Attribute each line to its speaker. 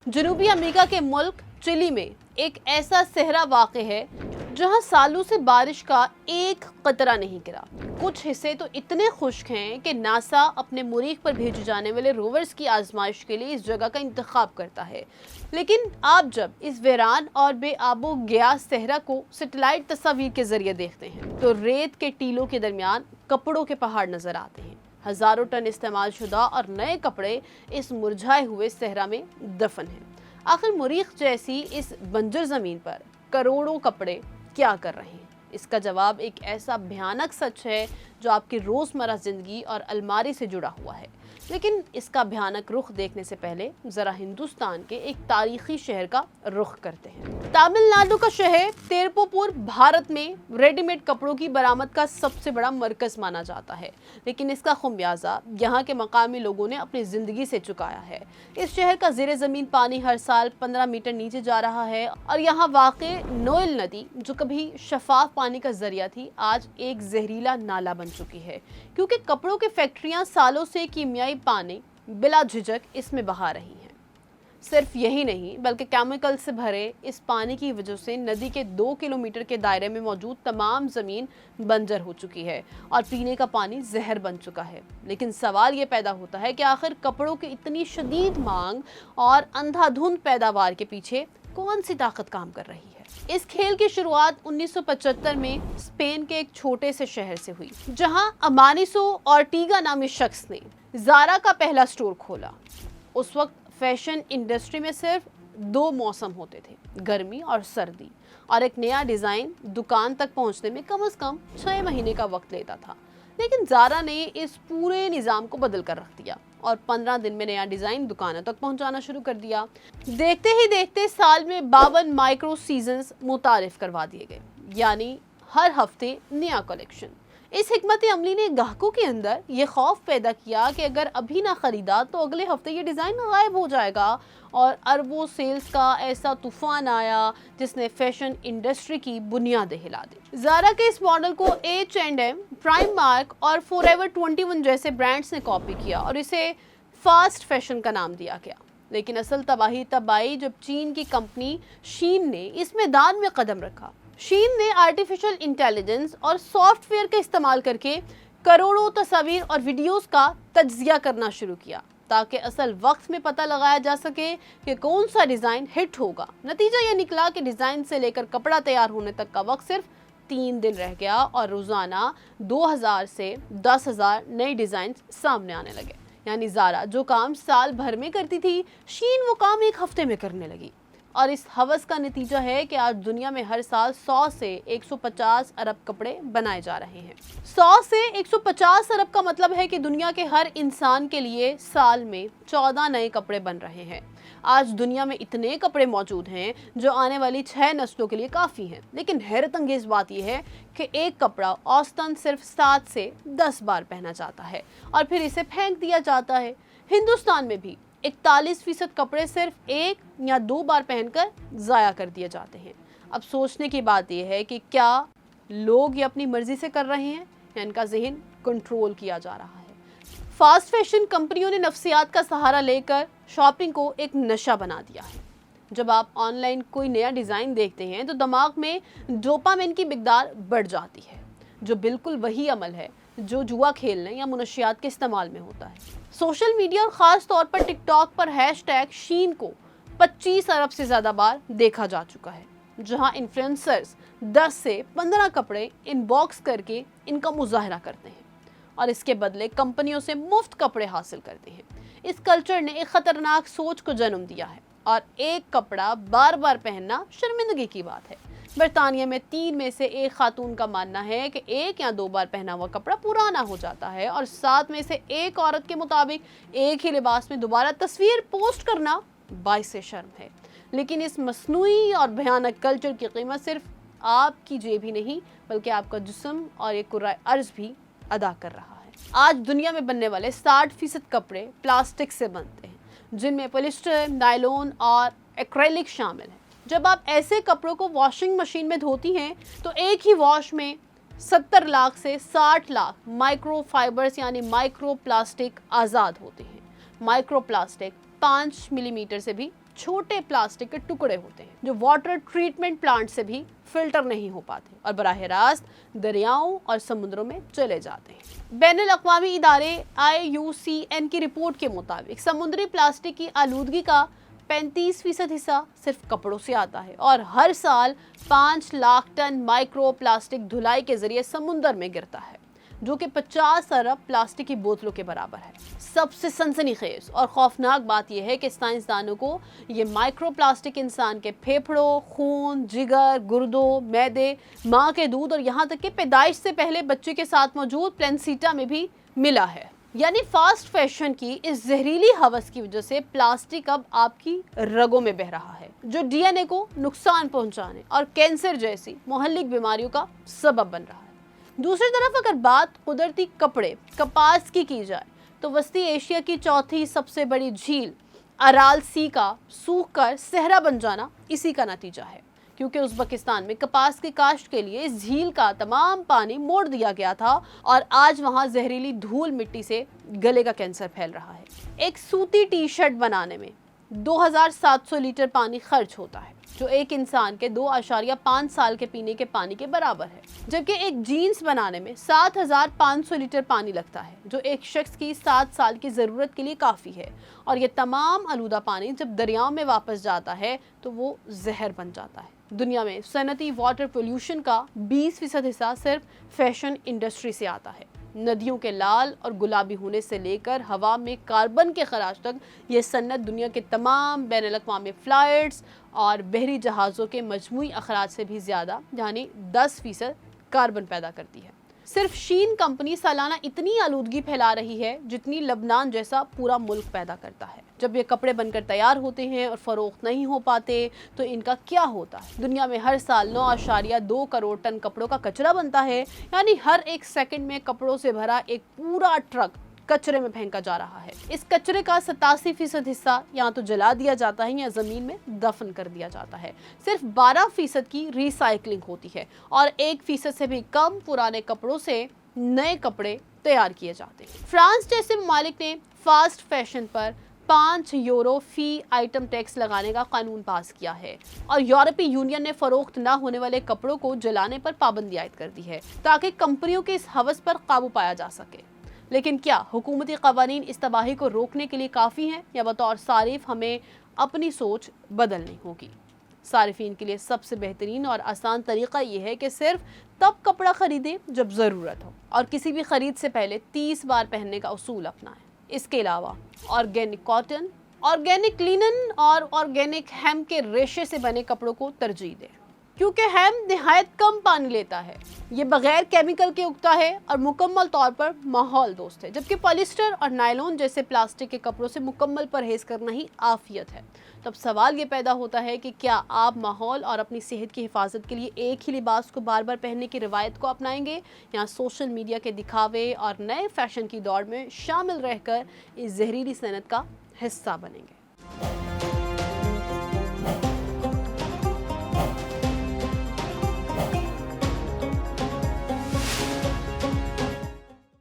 Speaker 1: जनूबी अमेरिका के मुल्क चिली में एक ऐसा सहरा वाक़ है जहां सालों से बारिश का एक कतरा नहीं गिरा। कुछ हिस्से तो इतने खुश्क हैं कि नासा अपने मरीख पर भेजे जाने वाले रोवर्स की आजमाइश के लिए इस जगह का इंतखाब करता है। लेकिन आप जब इस वीरान और बेआबो गया सहरा को सैटेलाइट तस्वीर के जरिए देखते हैं तो रेत के टीलों के दरमियान कपड़ों के पहाड़ नजर आते हैं। हजारों टन इस्तेमाल शुदा और नए कपड़े इस मुरझाए हुए सहरा में दफन हैं। आखिर मरीख जैसी इस बंजर जमीन पर करोड़ों कपड़े क्या कर रहे हैं? इसका जवाब एक ऐसा भयानक सच है जो आपकी रोजमर्रा जिंदगी और अलमारी से जुड़ा हुआ है। लेकिन इसका भयानक रुख देखने से पहले जरा हिंदुस्तान के एक तारीखी शहर का रुख करते हैं। तमिलनाडु का शहर तिरुपुर भारत में रेडीमेड कपड़ों की बरामद का सबसे बड़ा मरकज माना जाता है, लेकिन इसका खुमियाजा यहाँ के मकामी लोगों ने अपनी जिंदगी से चुकाया है। इस शहर का ज़ेरे ज़मीन पानी हर साल 15 मीटर नीचे जा रहा है और यहाँ वाक़े नोएल नदी, जो कभी शफाफ पानी का जरिया थी, आज एक जहरीला नाला बन चुकी है, क्योंकि कपड़ों की फैक्ट्रियाँ सालों से कीमियाई पानी बिला झिझक इसमें बहा रही हैं। सिर्फ यही नहीं बल्कि केमिकल से भरे इस पानी की वजह से नदी के 2 किलोमीटर के दायरे में मौजूद तमाम ज़मीन बंजर हो चुकी है और पीने का पानी जहर बन चुका है। लेकिन सवाल ये पैदा होता है कि आखिर कपड़ों की इतनी शदीद मांग और अंधाधुंध पैदावार के पीछे कौन सी ताकत काम कर रही है? इस खेल की शुरुआत 1975 में स्पेन के एक छोटे से शहर से हुई, जहां अमानिसो ऑर्टिगा नामी शख्स ने ज़ारा का पहला स्टोर खोला। उस वक्त फैशन इंडस्ट्री में सिर्फ 2 मौसम होते थे, गर्मी और सर्दी, और एक नया डिज़ाइन दुकान तक पहुंचने में कम से कम 6 महीने का वक्त लेता था। लेकिन ज़ारा ने इस पूरे निज़ाम को बदल कर रख दिया और 15 दिन में नया डिज़ाइन दुकानों तक पहुंचाना शुरू कर दिया। देखते ही देखते साल में 52 माइक्रो सीजन्स मुतारिफ करवा दिए गए, यानी हर हफ्ते नया कलेक्शन। इस हिकमत अमली ने ग्राहकों के अंदर ये खौफ पैदा किया कि अगर अभी ना खरीदा तो अगले हफ्ते ये डिज़ाइन गायब हो जाएगा, और अरबों सेल्स का ऐसा तूफान आया जिसने फैशन इंडस्ट्री की बुनियादें हिला दी। ज़ारा के इस मॉडल को H&M, प्राइमार्क और फॉरएवर 21 जैसे ब्रांड्स ने कॉपी किया और इसे फास्ट फैशन का नाम दिया गया। लेकिन असल तबाही तब आई जब चीन की कंपनी शीन ने इस मैदान में कदम रखा। शीन ने आर्टिफिशियल इंटेलिजेंस और सॉफ्टवेयर का इस्तेमाल करके करोड़ों तस्वीर और वीडियोस का तज्जिया करना शुरू किया, ताकि असल वक्त में पता लगाया जा सके कि कौन सा डिज़ाइन हिट होगा। नतीजा ये निकला कि डिज़ाइन से लेकर कपड़ा तैयार होने तक का वक्त सिर्फ 3 दिन रह गया और रोज़ाना 2000 से 10,000 नए डिज़ाइन सामने आने लगे। यानी ज़ारा जो काम साल भर में करती थी, शीन वो काम एक हफ्ते में करने लगी। और इस हवस का नतीजा है कि आज दुनिया में हर साल 100 से 150 अरब कपड़े बनाए जा रहे हैं। 100 से 150 अरब का मतलब है कि दुनिया के हर इंसान के लिए साल में 14 नए कपड़े बन रहे हैं। आज दुनिया में इतने कपड़े मौजूद हैं जो आने वाली 6 नस्लों के लिए काफ़ी हैं। लेकिन हैरत अंगेज़ बात यह है कि एक कपड़ा औसतन सिर्फ 7 से 10 बार पहना जाता है और फिर इसे फेंक दिया जाता है। हिंदुस्तान में भी 41% कपड़े सिर्फ 1 या 2 बार पहनकर ज़ाया कर दिए जाते हैं। अब सोचने की बात यह है कि क्या लोग ये अपनी मर्जी से कर रहे हैं या इनका जहन कंट्रोल किया जा रहा है? फास्ट फैशन कंपनियों ने नफ्सियात का सहारा लेकर शॉपिंग को एक नशा बना दिया है। जब आप ऑनलाइन कोई नया डिज़ाइन देखते हैं तो दिमाग में डोपामिन की मिकदार बढ़ जाती है, जो बिल्कुल वही अमल है जो जुआ खेलने या मुनशियात के इस्तेमाल में होता है। सोशल मीडिया और ख़ास तौर पर टिकटॉक पर हैशटैग शीन को 25 अरब से ज़्यादा बार देखा जा चुका है, जहां इन्फ्लुएंसर्स 10 से 15 कपड़े इनबॉक्स करके इनका मुजाहरा करते हैं और इसके बदले कंपनियों से मुफ्त कपड़े हासिल करते हैं। इस कल्चर ने एक ख़तरनाक सोच को जन्म दिया है और एक कपड़ा बार बार पहनना शर्मिंदगी की बात है। बरतानिया में 3 में से 1 खातून का मानना है कि 1 या 2 बार पहना हुआ कपड़ा पुराना हो जाता है और 7 में से 1 औरत के मुताबिक एक ही लिबास में दोबारा तस्वीर पोस्ट करना बाइसे शर्म है। लेकिन इस मसनूई और भयानक कल्चर की कीमत सिर्फ आपकी जेब ही नहीं बल्कि आपका जिस्म और एक कुर्रा अर्ज भी अदा कर रहा है। आज दुनिया में बनने वाले 60% कपड़े प्लास्टिक से बनते हैं, जिनमें पॉलिस्टर, नायलॉन और एक्रेलिक शामिल है। जब आप ऐसे कपड़ों को वॉशिंग मशीन में धोती हैं तो एक ही वॉश में 70 लाख से 60 लाख माइक्रो फाइबर्स यानी माइक्रो प्लास्टिक आज़ाद होते हैं। माइक्रो प्लास्टिक 5 मिलीमीटर से भी छोटे प्लास्टिक के टुकड़े होते हैं जो वाटर ट्रीटमेंट प्लांट से भी फिल्टर नहीं हो पाते और बराह रास्त दरियाओं और समुद्रों में चले जाते हैं। बैनुल अक़वामी इदारे IUCN की रिपोर्ट के मुताबिक समुद्री प्लास्टिक की आलूदगी का 35% हिस्सा सिर्फ कपड़ों से आता है और हर साल 5 लाख टन माइक्रो प्लास्टिक धुलाई के जरिए समुद्र में गिरता है, जो कि 50 अरब प्लास्टिक की बोतलों के बराबर है। सबसे सनसनीखेज और खौफनाक बात यह है कि साइंसदानों को ये माइक्रो प्लास्टिक इंसान के फेफड़ों, खून, जिगर, गुर्दों, मैदे, माँ के दूध और यहाँ तक कि पैदाइश से पहले बच्चे के साथ मौजूद प्लेसेंटा में भी मिला है। यानी फास्ट फैशन की इस जहरीली हवस की वजह से प्लास्टिक अब आपकी रगों में बह रहा है, जो DNA को नुकसान पहुंचाने और कैंसर जैसी मुहल्लिक बीमारियों का सबब बन रहा है। दूसरी तरफ अगर बात कुदरती कपड़े कपास की जाए तो वस्ती एशिया की चौथी सबसे बड़ी झील अराल सी का सूख कर सहरा बन जाना इसी का नतीजा है, क्योंकि उज़्बेकिस्तान में कपास की काश्त के लिए इस झील का तमाम पानी मोड़ दिया गया था और आज वहां जहरीली धूल मिट्टी से गले का कैंसर फैल रहा है। एक सूती टी-शर्ट बनाने में 2700 लीटर पानी खर्च होता है, जो एक इंसान के 2.5 साल के पीने के पानी के बराबर है, जबकि एक जीन्स बनाने में 7500 लीटर पानी लगता है, जो एक शख्स की 7 साल की ज़रूरत के लिए काफ़ी है। और ये तमाम आलूदा पानी जब दरियाओं में वापस जाता है तो वो जहर बन जाता है। दुनिया में सनती वाटर पोल्यूशन का 20% हिस्सा सिर्फ फैशन इंडस्ट्री से आता है। नदियों के लाल और गुलाबी होने से लेकर हवा में कार्बन के खराज तक ये सन्नत दुनिया के तमाम बैनुल अक़वामी फ्लाइट्स और बहरी जहाज़ों के मजमूई अखराज से भी ज़्यादा यानी 10% कार्बन पैदा करती है। सिर्फ शीन कंपनी सालाना इतनी आलूदगी फैला रही है जितनी लबनान जैसा पूरा मुल्क पैदा करता है। जब ये कपड़े बनकर तैयार होते हैं और फरोख्त नहीं हो पाते तो इनका क्या होता है? दुनिया में हर साल 9.2 करोड़ टन कपड़ों का कचरा बनता है, यानी हर एक सेकंड में कपड़ों से भरा एक पूरा ट्रक कचरे में फेंका जा रहा है। इस कचरे का 87% हिस्सा या तो जला दिया जाता है या जमीन में दफन कर दिया जाता है। सिर्फ 12% की रिसाइकलिंग होती है और 1% से भी कम पुराने कपड़ों से नए कपड़े तैयार किए जाते हैं। फ्रांस जैसे ममालिक ने फास्ट फैशन पर 5 यूरो फी आइटम टैक्स लगाने का कानून पास किया है और यूरोपीय यूनियन ने फरोख्त न होने वाले कपड़ों को जलाने पर पाबंदी आयद कर दी है ताकि कंपनियों के इस हवस पर काबू पाया जा सके। लेकिन क्या हुकूमती कवानीन इस तबाही को रोकने के लिए काफ़ी हैं या बतौर सारिफ हमें अपनी सोच बदलनी होगी? सारिफीन के लिए सबसे बेहतरीन और आसान तरीका ये है कि सिर्फ तब कपड़ा खरीदें जब ज़रूरत हो और किसी भी ख़रीद से पहले 30 बार पहनने का उसूल अपनाएं। इसके अलावा ऑर्गेनिक कॉटन, ऑर्गेनिक लिनन और ऑर्गेनिक हेम्प के रेशे से बने कपड़ों को तरजीह दें, क्योंकि हेम्प निहायत कम पानी लेता है, ये बगैर केमिकल के उगता है और मुकम्मल तौर पर माहौल दोस्त है, जबकि पॉलिस्टर और नायलॉन जैसे प्लास्टिक के कपड़ों से मुकम्मल परहेज करना ही आफियत है। तब सवाल ये पैदा होता है कि क्या आप माहौल और अपनी सेहत की हिफाजत के लिए एक ही लिबास को बार बार पहनने की रिवायत को अपनाएंगे या सोशल मीडिया के दिखावे और नए फैशन की दौड़ में शामिल रहकर इस जहरीली सनत का हिस्सा बनेंगे?